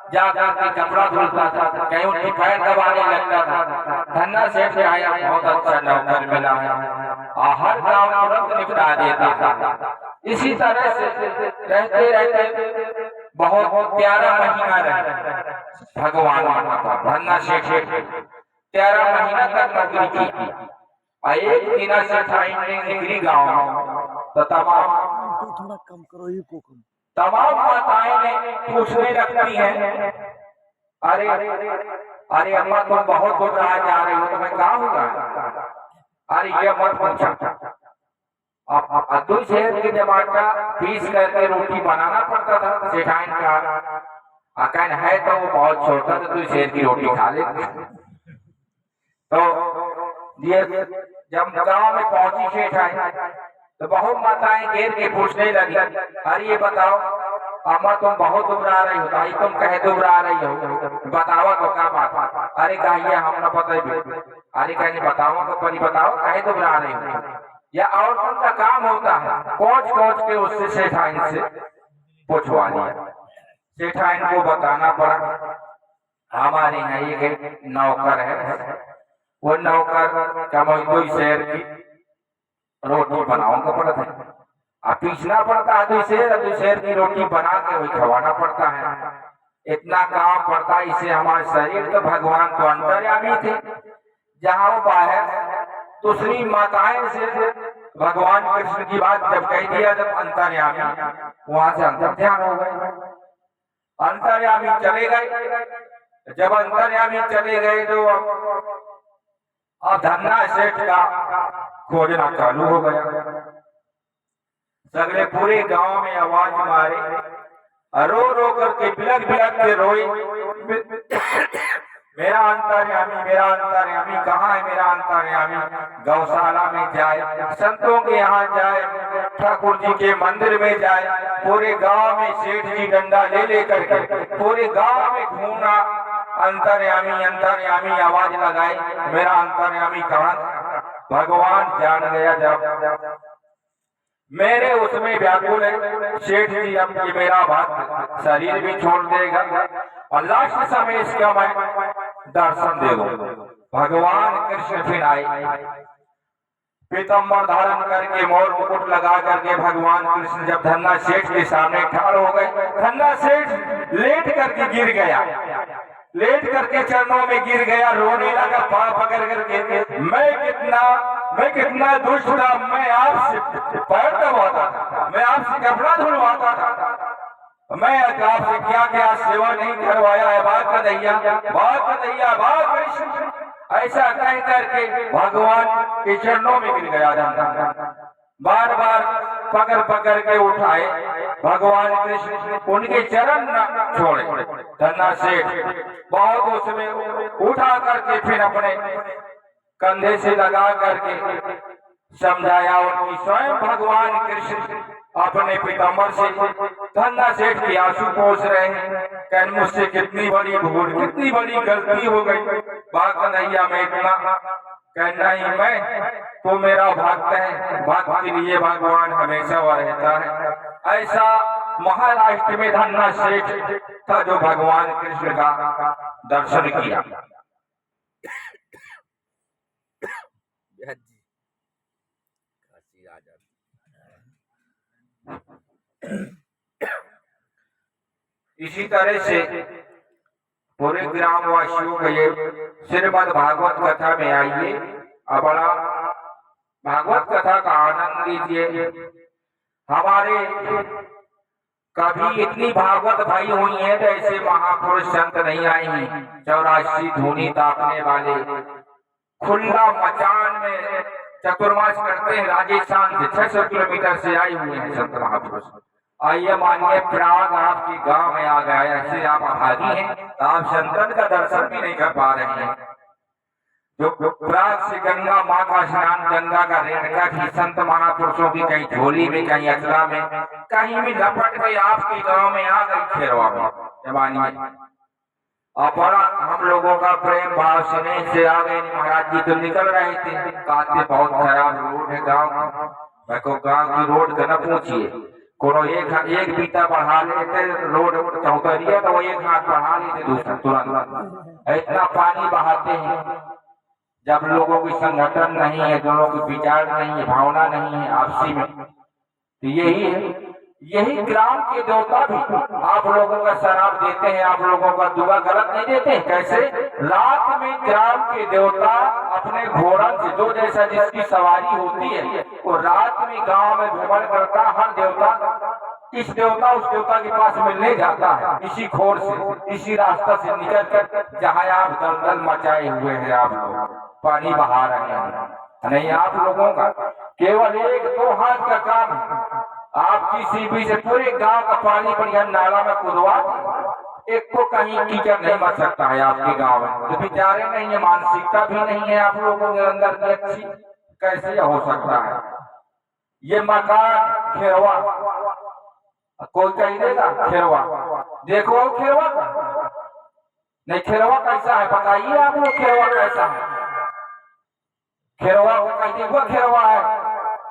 जाकर के कपड़ा धुलता था, कहीं उनकी पैर दबाने लगता था। धन्ना सेठ से आया बहुत अच्छा नौकर मिला है और हर काम तुरंत निपटा देता था। इसी तरह से रहते रहते बहुत प्यारा महीना रहा भगवान धन्ना सेठ 13 महीना तक नौकरी की। एक दिन सेठ निकली गाँव तो तमाम थोड़ा कम करो, ये को कम। तमाम माताएं ने पूछने लगती हैं, अरे अरे अम्मा तुम बहुत दूर जा रही हो, तुम्हें क्या होगा? अरे ये मत पूछो, अब दूध शहर के टमाटर पीस करके रोटी बनाना पड़ता था सेठाइन का। अकन है तो वो बहुत छोटा था, दूध शहर की रोटी खा लेते। तो ये जब गांव में पहुंची सेठाइन तो बहुत माताएं घेर के पूछने लगी, अरे ये बताओ अम्मा तुम बहुत दुबरा रही हो, भाई तुम कहे दुबरा रही हो, बताओ तो क्या बात? अरे कहिए हम न पता भी। अरे कहीं बताओ तो परी बताओ कहे दुबरा रही हो। या औरतों का काम होता है कोच कोच के उससे सेठाइन से पूछवा लिया। सेठाइन को बताना पड़ा हमारे यहाँ एक नौकर है, वो नौकर कमोई शहर की रोटी बनाऊंगा पड़ता है, अब पीसना पड़ता है, दूसरे शहर की रोटी बना के वही खवाना पड़ता है। इतना काम पड़ता है, इसे हमारे शरीर तो भगवान तो अंतर्यामी थे, जहाँ वो बाहर दूसरी माताएं से भगवान कृष्ण की बात जब कह दिया, जब अंतर्यामी वहां से अंतर ध्यान हो गए, अंतर्यामी चले गए। जब अंतर्यामी चले गए तो अब धन्ना सेठ का खोजना चालू हो गया। सगले पूरे गांव में आवाज मारे, रो रो करके बिलक बिलक के रोए, मेरा अंतर्यामी, मेरा अंतर्यामी कहाँ है? मेरा अंतर्यामी गौशाला में जाए, संतों के यहाँ जाए, ठाकुर जी के मंदिर में जाए, पूरे गांव में सेठ जी डंडा ले लेकर के पूरे गांव में घूमना, अंतर्यामी अंतर्यामी आवाज लगाए, मेरा अंतर्यामी कहाँ? भगवान जान गया जब मेरे उसमें व्याकुल है सेठ जी, अब ये मेरा भक्त शरीर भी छोड़ देगा और लास्ट समय इसका मैं दर्शन दे दूं। भगवान कृष्ण फिर आए, पीतम्बर धारण करके मोर मुकुट लगा करके भगवान कृष्ण जब धन्ना सेठ के सामने खड़े हो गए, धन्ना सेठ लेट करके गिर गया, लेट करके चरणों में गिर गया, रोने लगा पाँव पकड़ करके, मैं कितना दुष्ट था, मैं आपसे पैर दबाता था, मैं आपसे कपड़ा धुलवाता था, मैं आपसे क्या क्या सेवा नहीं करवाया है, बात कन्हैया, बात कन्हैया, बात कृष्ण। ऐसा कह करके भगवान के चरणों में गिर गया था, बार बार पकड़ पकड़ के उठाए भगवान कृष्ण, उनके चरण न छोड़े। धन्ना सेठ बहुत उसमें उठा करके फिर अपने कंधे से लगा करके समझाया, उनकी स्वयं भगवान कृष्ण अपने पीताम्बर से धन्ना सेठ की आंसू पोंछ रहे हैं, कह मुझसे कितनी बड़ी भूल, कितनी बड़ी गलती हो गई, बात कन्हैया मैं इतना कहना ही, मैं तो मेरा भक्त है, भक्त के लिए भगवान हमेशा वह रहता है। ऐसा महाराष्ट्र में धन्ना सेठ था जो भगवान कृष्ण का दर्शन किया। इसी तरह से पूरे ग्रामवासियों को ये श्रीमद् भागवत कथा में आइए और बड़ा भागवत कथा का आनंद लीजिए। हमारे कभी इतनी भागवत भाई हुई है तो ऐसे महापुरुष संत नहीं आई हैं। 84 धूनी तापने वाले खुला मचान में चतुर्मास करते हैं, राजस्थान से 600 किलोमीटर से आए हुए हैं संत महापुरुष। आइए मानिए प्राग आपके गांव में आ गया, ऐसे आप आभागी हैं तो आप संतन का दर्शन भी नहीं कर पा रहे हैं। जो प्राग से गंगा माँ का स्नान, गंगा का रेणुका की संत महापुरुषों की कहीं झोली में, कहीं अचला में, कहीं भी लपट गई, आपके गांव में आ गई खेरवा में। मानिए और बड़ा हम लोगों का प्रेम भाव स्नेह से आ गए। महाराज जी तो निकल रहे थे, कहते बहुत खराब रोड है गाँव की, मैं को गाँव की रोड का न पूछिए, कोनो एक बीता बढ़ा लेते रोड चौतरिया तो वो एक हाथ बढ़ा लेते दूसरा तुरंत, इतना पानी बहाते हैं। जब लोगों की संगठन नहीं है, दोनों की विचार नहीं है, भावना नहीं है आपसी में, तो यही है। यही ग्राम के देवता भी आप लोगों का शराब देते हैं, आप लोगों का दुआ गलत नहीं देते हैं। कैसे? रात में ग्राम के देवता अपने घोड़न से, जो जैसा जिसकी सवारी होती है, वो रात में गांव में भ्रमण करता, हर देवता इस देवता उस देवता के पास मिलने जाता है, इसी खोर से, इसी रास्ता से निकल कर जहाँ आप दलदल मचाए हुए हैं, आप लोग पानी बहा रहे हैं। नहीं, आप लोगों का केवल 1-2 हाथ का काम है। आपकी सीबी से पूरे गांव का पानी बढ़िया नाला में कुदवा, एक को कहीं कीचड़ नहीं मच सकता है आपके गांव में। तो बेचारे नहीं है, मानसिकता भी नहीं है आप लोगों के अंदर की अच्छी, कैसे हो सकता है? ये मकान खेरवा, कोई कही देगा खेरवा, देखो खेरवा नहीं, खेरवा कैसा है बताइए आप लोग, खेरवा कैसा है? खेरवा को कही देखो खेरवा है,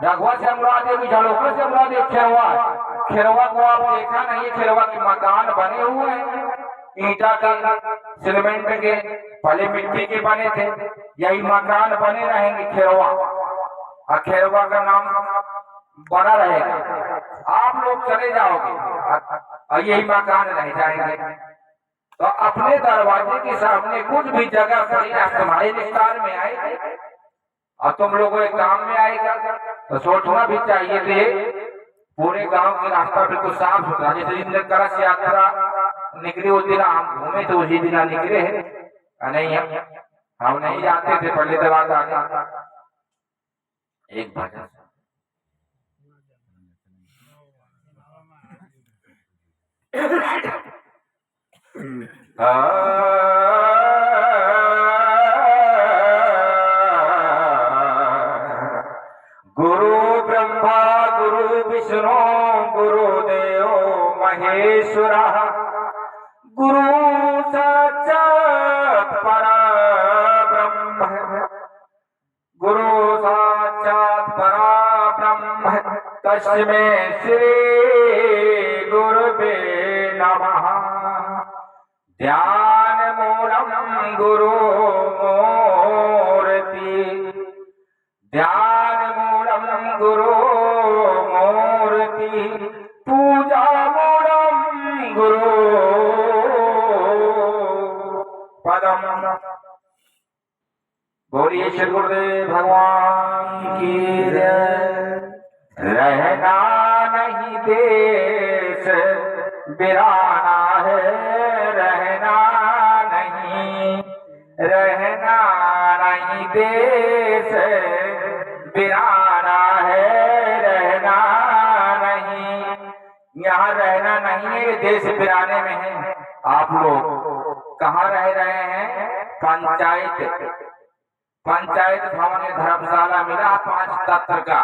रघुआ से मुराद है, झड़ोखा से मुराद है खेरवा। खेरवा को आप देखा नहीं, खेरवा के मकान बने हुए हैं ईंटा के, सीमेंट के, पहले मिट्टी के बने थे, यही मकान बने रहेंगे खेरवा, और खेरवा का नाम बना रहेगा। आप लोग चले जाओगे और यही मकान रह जाएंगे। तो अपने दरवाजे के सामने कुछ भी जगह पड़ी आप तुम्हारे विस्तार में आएगी और तुम लोगों के काम में आएगा, तो सोचना भी चाहिए थे पूरे गांव के रास्ता बिल्कुल साफ सुथरा। जैसे दिन कलश यात्रा निकली उस दिन हम घूमे, तो उसी दिन निकले हैं। नहीं हम नहीं जाते थे पहले, तो बात आगे एक भजन गुरु ब्रह्मा गुरु विष्णु गुरुदेव महेश्वर, गुरु साक्षात परब्रह्म, गुरु साक्षात परब्रह्म तस्मै श्री गुरुवे नमः। ध्यान मूलम गुरु मूर्ति, ध्यान मूलम गुरु मूर्ति, पूजा मूलम गुरु पदम। बोलिए श्री गुरुदेव भगवान की जय। रहना नहीं देश बिराना है, रहना नहीं, रहना नहीं देश बिराना है, रहना नहीं, यहाँ रहना नहीं है, देश बिराने में है। आप लोग कहाँ रह रहे हैं? पंचायत भवन में धर्मशाला मिला 5 तत्व का,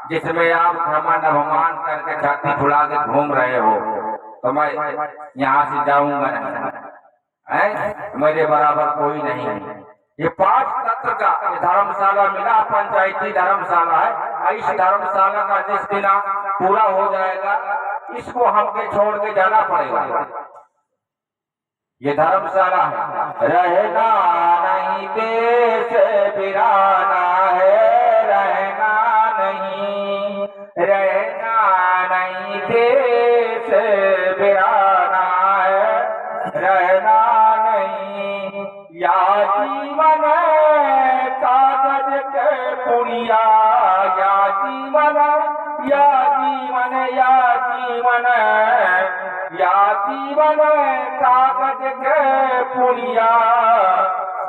जिसमें आप भ्रमण अवमान करके छाती फुला के घूम रहे हो। तो मैं यहाँ से जाऊंगा नहीं, मेरे बराबर कोई नहीं है। ये 5 तत्व का धर्मशाला मिला, पंचायती धर्मशाला है। इस धर्मशाला का जिस दिन पूरा हो जाएगा, इसको हमके छोड़ के जाना पड़ेगा। ये धर्मशाला है। रहना नहीं देश बिराना है, रहना नहीं, रहना नहीं देश बिराना है, रहना नहीं। या जीवन कागज के पुड़िया, या जीवन, या जीवन, या जीवन, या जीवन कागज के पुड़िया।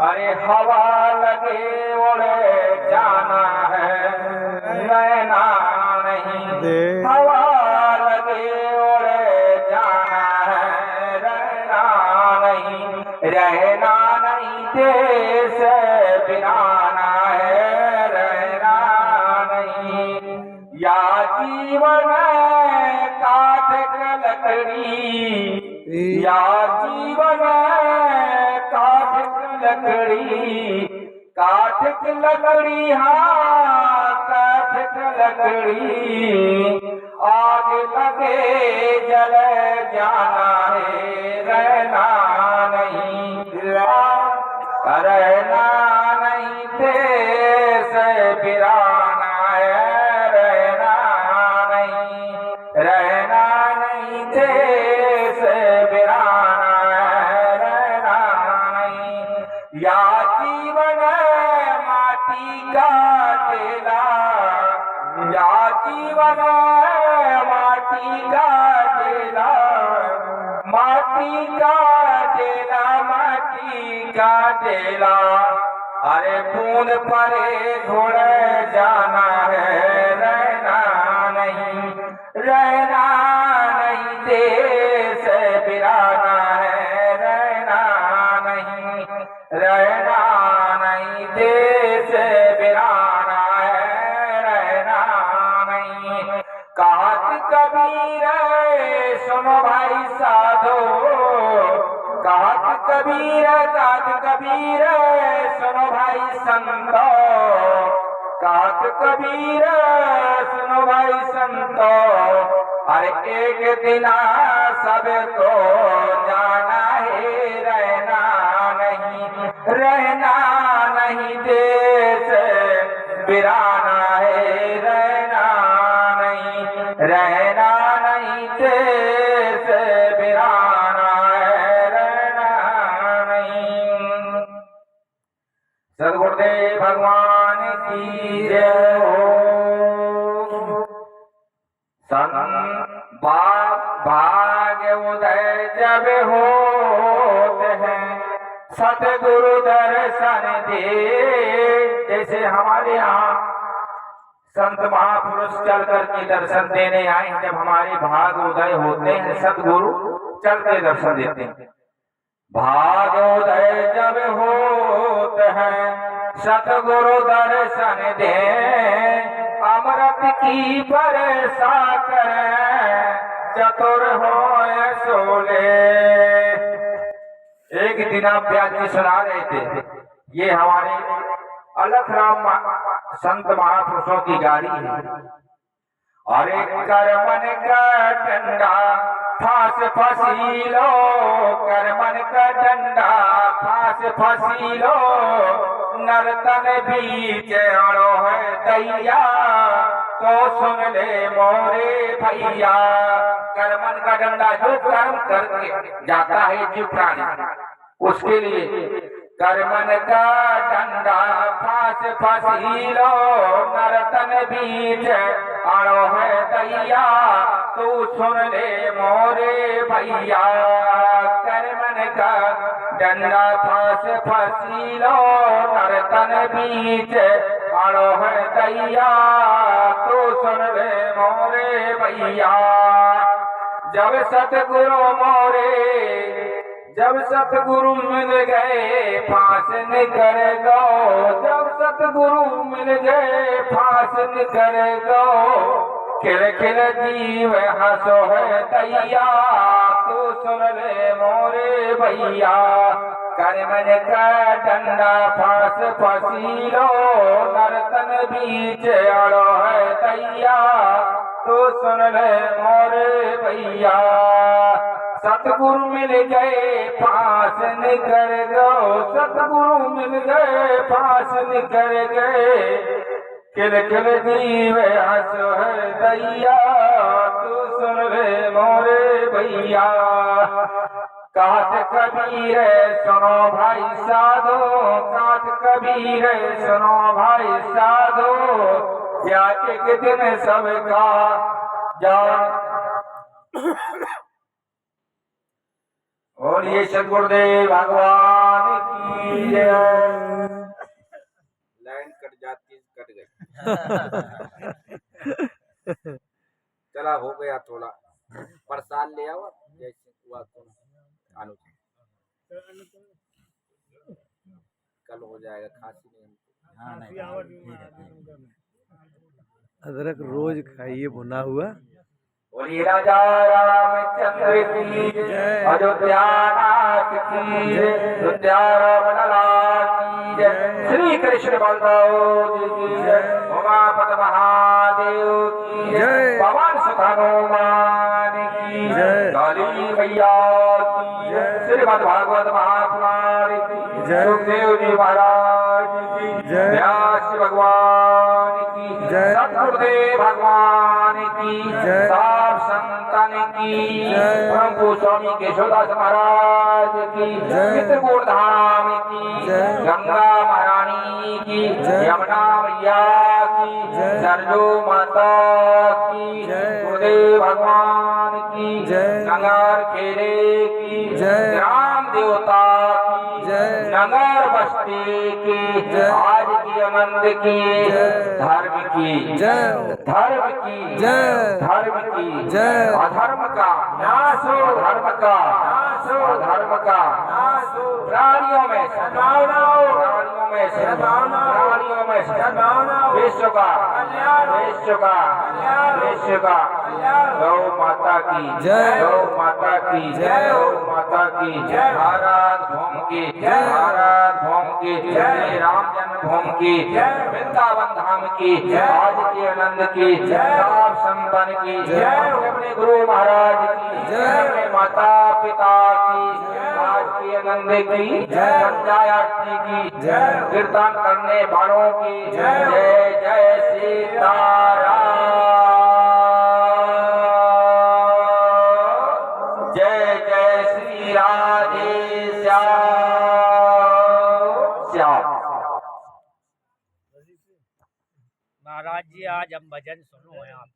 अरे हवा लगे उड़े जाना है, रहना नहीं, हवा लगे उड़े जाना है, रहना नहीं, रहना नहीं देश बिराना है, रहना नहीं। या जीवन काठ के लकड़ी, या जीवन काठ की लकड़ी, काठ की लकड़ी, हाँ काठ की लकड़ी। आग लगे जल जाना है, रहना नहीं, रहना नहीं देश वीराना है, रहना नहीं, रहना नहीं देश वीराना है, रहना नहीं। या जीवन माटी का ढेला, या जीवन माटी का ढेला, माटी का ढेला, माटी का ढेला। अरे बूंद परे घोड़ जाना है, रहना नहीं, रहना नहीं देश वीराना है, रहना नहीं, रहना नहीं देश वीराना है, रहना नहीं। कहत कबीर सुनो भाई साधो, कहत कबीर, कहत कबीर सुनो भाई संतो, कहत कबीर सुनो भाई संतो। अरे एक दिना सबको जाना है, रहना नहीं, रहना नहीं देश वीराना है, रहना नहीं, रहना नहीं देश वीराना है, रहना नहीं। सद्गुरुदेव भगवान की जय हो। भाग उदय जब होते हैं सतगुरु दर्शन दे। जैसे हमारे यहाँ संत महापुरुष चल करके दर्शन देने आए, जब हमारे भाग उदय होते हैं सतगुरु चल के दर्शन देते हैं। भाग उदय जब होते हैं सतगुरु दर्शन दे, अमृत की बरसा कर चतुर हो सोले। एक दिन आप व्यास जी सुना रहे थे, ये हमारे अलख राम संत महापुरुषों की गाड़ी है। अरे करमन का डंडा फांस फसीलो, करमन का डंडा फांस फसीलो, नर्तन बीच अड़ो है दैया, तो सुन ले मोरे भैया। कर्मन का डंडा जो कर्म करके जाता है जीव प्राणी, उसके लिए कर्मन का डंडा फांस फसीलो, नर्तन बीच अड़ो है दैया, तू सुन ले मोरे भैया। कर्मन का डंडा फांस फसीलो, नर्तन बीच अड़ो है दैया, तू सुन ले मोरे भैया। जब सतगुरु मोरे, जब सतगुरु मिल गए फांस निकर गो, जब सतगुरु मिल गए फांस निकर गो, खिल खिल जीव हंसो है दैया, तू सुन ले मोरे भैया। कर्मन का डंडा फांस फसीलो, नर्तन बीच अड़ो है दैया, तू सुन ले मोरे भैया। सतगुरु मिल गए फांस निकर गो, सतगुरु मिल गए फांस निकर गए, खिल खिल जीव हंसो है दैया, तू सुन ले मोरे भैया। कहत कबीर सुनो भाई साधो, कहत कबीर सुनो भाई साधो, या एक दिन सबका जान। और ये सद्गुरुदेव भगवान की जय। लाइन कट जाती, कट गई। चला हो गया, थोड़ा प्रसाद ले आओ जैसे हुआ तो आलू कल हो जाएगा, खांसी नहीं। अदरक रोज खाइए भुना हुआ। बोलिए राजा रामचंद्र की जय, अयोध्या नाथ की जय, अयोध्या रामलला की जय, श्री कृष्ण बलदेव जी की जय, उमापति महादेव की जय, पवन सुत हनुमान की जय, काली मैया की जय, श्रीमद् भागवत महापुराण की जय, सुखदेव जी महाराज की जय, व्यास भगवान की जय, सतगुरुदेव भगवान की जय, साफ संतन की जय, परम स्वामी केशवदास महाराज की जय, चित्रकूट धाम की जय, गंगा महारानी की जय, यमुना मैया की जय, सरजू माता की जय, गुरुदेव भगवान की जय, नगर खेड़े की जय, ग्राम देवता की जय, नगर बस्ती की जय, आज की आनंद की धर्म की जय, धर्म की जय, धर्म की जय, अधर्म का नाश हो, धर्म का नाश हो, धर्म का नाश हो, प्राणियों में सद्भावना हो, प्राणियों में सद्भावना, प्राणियों में सद्भावना, विश्व का कल्याण, विश्व का कल्याण, विश्व का गौ माता की जय, गौ माता की जय, गौ माता की जय, भारत भूमि की जय, भारत भूमि की जय, राम जन्मभूमि की जय, वृंदावन धाम की जय, आज के आनंद की जय, साफ संतन की जय, अपने गुरु महाराज की जय, अपने माता पिता की आज की आनंद की जय, पंचायती की जय, कीर्तन करने वालों की जय, जय जय सीताराम, जय जय श्री राधे श्याम। महाराज जी आज हम भजन सुनो है आप।